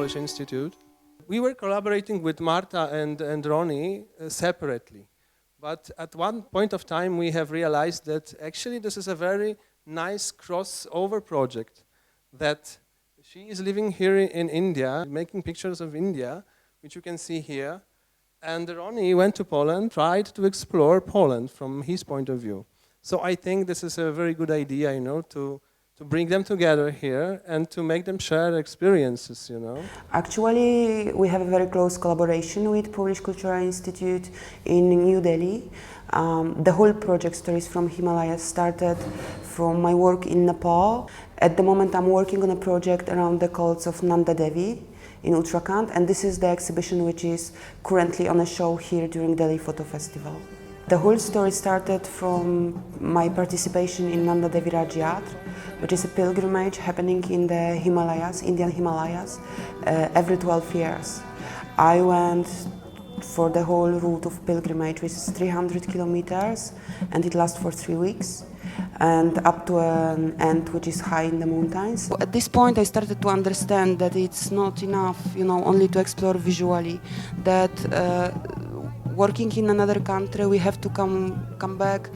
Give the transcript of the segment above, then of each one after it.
Polish Institute. We were collaborating with Marta and Ronnie separately. But at one point of time, we have realized that actually this is a very nice crossover project, that she is living here in India, making pictures of India, which you can see here. And Ronnie went to Poland, tried to explore Poland from his point of view. So I think this is a very good idea, to bring them together here and to make them share experiences, Actually, we have a very close collaboration with Polish Cultural Institute in New Delhi. The whole project Stories from Himalayas started from my work in Nepal. At the moment, I'm working on a project around the cults of Nanda Devi in Uttarakhand, and this is the exhibition which is currently on a show here during Delhi Photo Festival. The whole story started from my participation in Nanda Devi Raj Yatra, which is a pilgrimage happening in the Himalayas, Indian Himalayas, every 12 years. I went for the whole route of pilgrimage, which is 300 kilometers, and it lasts for 3 weeks, and up to an end which is high in the mountains. At this point I started to understand that it's not enough, only to explore visually, that working in another country we have to come back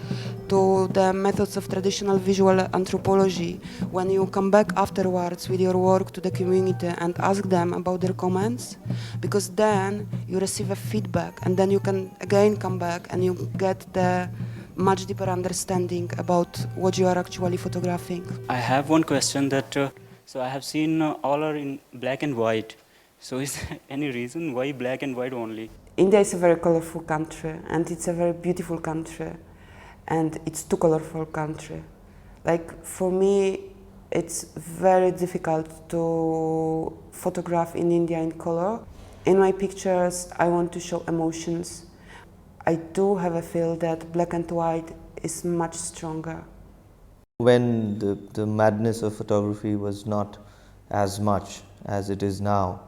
to the methods of traditional visual anthropology. When you come back afterwards with your work to the community and ask them about their comments, because then you receive a feedback and then you can again come back and you get the much deeper understanding about what you are actually photographing. I have one question that, so I have seen all are in black and white. So is there any reason why black and white only? India is a very colorful country, and it's a very beautiful country, and it's too colorful country. Like, for me, it's very difficult to photograph in India in color. In my pictures, I want to show emotions. I do have a feel that black and white is much stronger. When the madness of photography was not as much as it is now,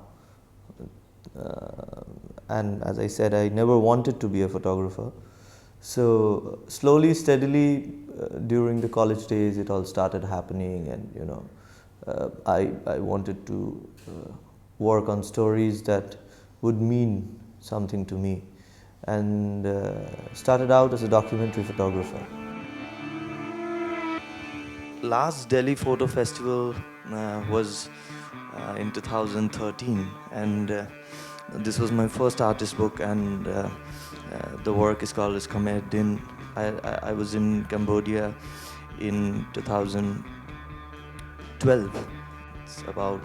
and as I said, I never wanted to be a photographer. So slowly, steadily, during the college days, it all started happening, and I wanted to work on stories that would mean something to me, and started out as a documentary photographer. Last Delhi Photo Festival was in 2013, and this was my first artist book, and the work is called as Khmer Din. I was in Cambodia in 2012. It's about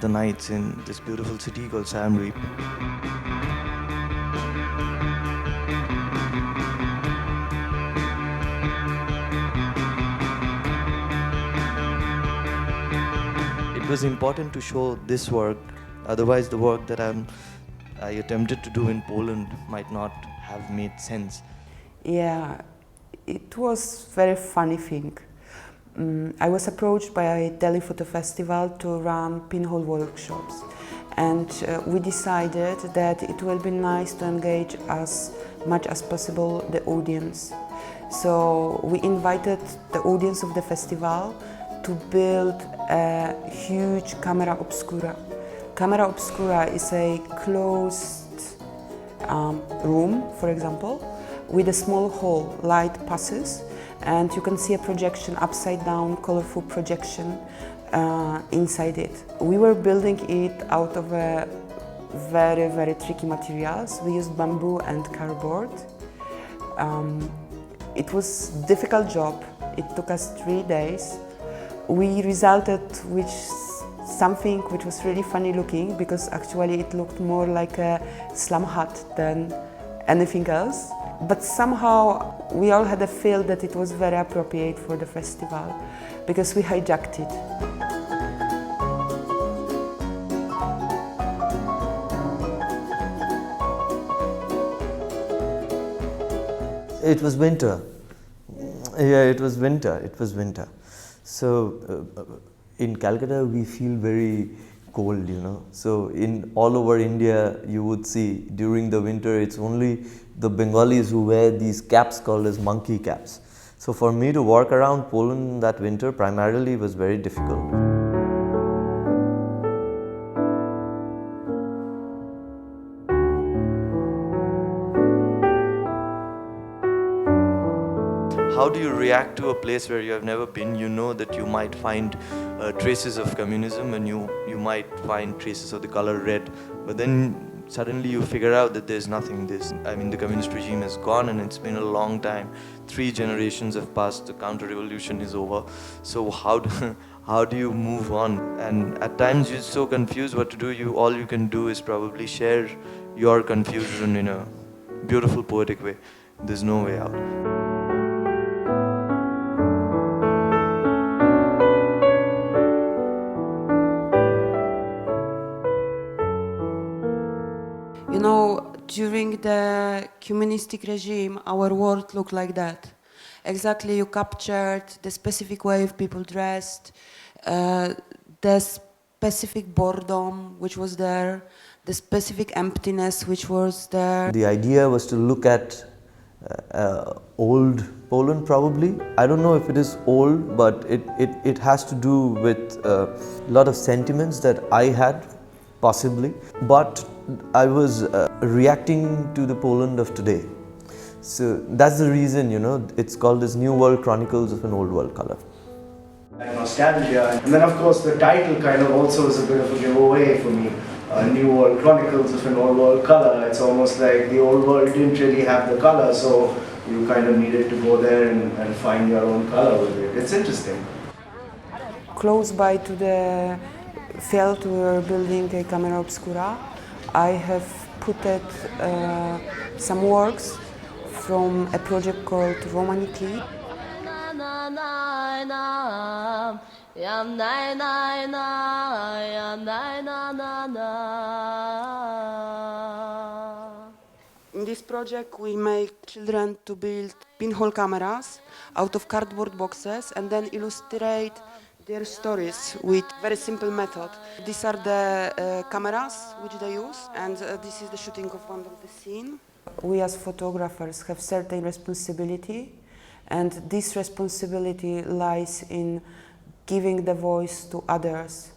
the nights in this beautiful city called Siem Reap. It was important to show this work, otherwise the work that I attempted to do in Poland might not have made sense. Yeah, it was a very funny thing. I was approached by a Delhi Photo Festival to run pinhole workshops, and we decided that it will be nice to engage as much as possible the audience. So we invited the audience of the festival to build a huge camera obscura. Camera obscura is a closed room, for example, with a small hole. Light passes, and you can see a projection, upside down, colorful projection inside it. We were building it out of a very, very tricky materials. We used bamboo and cardboard. It was a difficult job. It took us 3 days. We resulted with something which was really funny looking, because actually it looked more like a slum hut than anything else. But somehow we all had a feel that it was very appropriate for the festival, because we hijacked it. It was winter. Yeah, it was winter. It was winter. So in Calcutta we feel very cold, So in all over India you would see during the winter it's only the Bengalis who wear these caps called as monkey caps. So for me to walk around Poland that winter primarily was very difficult. how do you react to a place where you have never been? You know that you might find traces of communism, and you might find traces of the color red, but then suddenly you figure out that there's nothing. The communist regime has gone, and it's been a long time. 3 generations have passed, the counter-revolution is over. So how do you move on? And at times you're so confused what to do. All you can do is probably share your confusion in a beautiful, poetic way. There's no way out. You know, during the communistic regime, our world looked like that. Exactly, you captured the specific way of people dressed, the specific boredom which was there, the specific emptiness which was there. The idea was to look at old Poland, probably. I don't know if it is old, but it has to do with a lot of sentiments that I had, possibly. But I was reacting to the Poland of today. So that's the reason, it's called this New World Chronicles of an Old World Color. And nostalgia, and then of course the title kind of also is a bit of a giveaway for me. New World Chronicles of an Old World Color. It's almost like the old world didn't really have the color, so you kind of needed to go there and find your own color with it. It's interesting. Close by to the field we were building a camera obscura. I have put some works from a project called Romaniki. In this project we make children to build pinhole cameras out of cardboard boxes and then illustrate their stories with very simple method. These are the cameras which they use, and this is the shooting of one of the scene. We as photographers have certain responsibility, and this responsibility lies in giving the voice to others,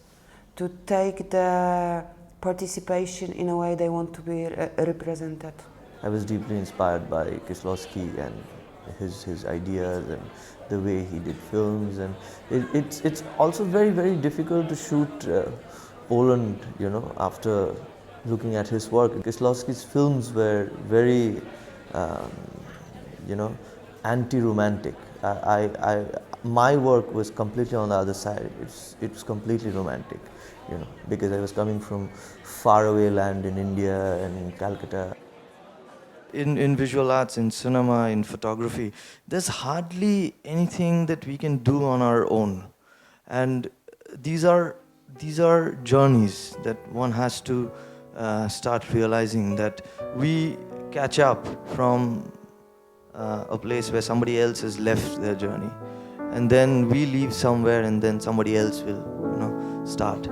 to take the participation in a way they want to be represented. I was deeply inspired by Kieślowski and his ideas and the way he did films, and it's also very, very difficult to shoot Poland, after looking at his work. Kieślowski's films were very, anti-romantic. My work was completely on the other side. It was completely romantic, because I was coming from faraway land in India and in Calcutta. In visual arts, in cinema, in photography, there's hardly anything that we can do on our own. And these are journeys that one has to start realizing, that we catch up from a place where somebody else has left their journey. And then we leave somewhere, and then somebody else will, start.